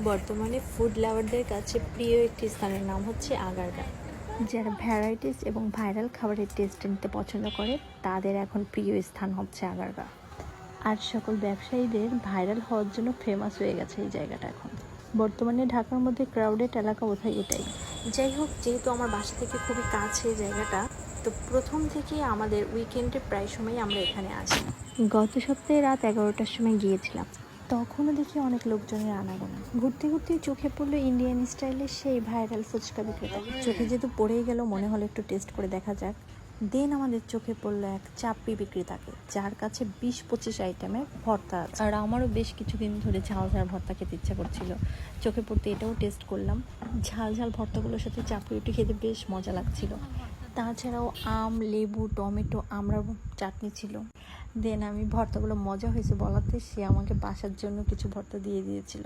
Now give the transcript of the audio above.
বর্তমানে ফুড লাভারদের কাছে প্রিয় একটি স্থানের নাম হচ্ছে আগারগা। যারা ভ্যারাইটিস এবং ভাইরাল খাবারের টেস্ট নিতে পছন্দ করে তাদের এখন প্রিয় স্থান হচ্ছে আগারগা। আর সকল ব্যবসায়ীদের ভাইরাল হওয়ার জন্য ফেমাস হয়ে গেছে এই জায়গাটা এখন। বর্তমানে ঢাকার মধ্যে ক্রাউডেড এলাকা বোধহয় এটাই। যাই হোক, যেহেতু আমার বাসা থেকে খুবই কাছে জায়গাটা, তো প্রথম থেকে আমাদের উইকেন্ডে প্রায় সময় আমরা এখানে আসি। গত সপ্তাহে রাত 11টার সময় গিয়েছিলাম, তখনও দেখি অনেক লোকজনের আনাগোনা। ঘুরতে ঘুরতে চোখে পড়লো ইন্ডিয়ান স্টাইলের সেই ভাইরাল ফুচকা বিক্রেতা। চোখে যেহেতু পড়েই গেল, মনে হলো একটু টেস্ট করে দেখা যাক। দেন আমাদের চোখে পড়লো এক চাপড়ি বিক্রেতাকে, যার কাছে 20-25 আইটেমের ভর্তা আছে। আর আমারও বেশ কিছুদিন ধরে ঝাল ঝাল ভর্তা খেতে ইচ্ছা করছিল। চোখে পড়তে এটাও টেস্ট করলাম। ঝাল ঝাল ভর্তাগুলোর সাথে চাপড়ি রুটি খেতে বেশ মজা লাগছিল। তাছাড়াও আম, লেবু, টমেটো, আমড়ার চাটনি ছিল। দেন আমি ভর্তাগুলো মজা হয়েছে বলাতে সে আমাকে বাসার জন্য কিছু ভর্তা দিয়ে দিয়েছিল।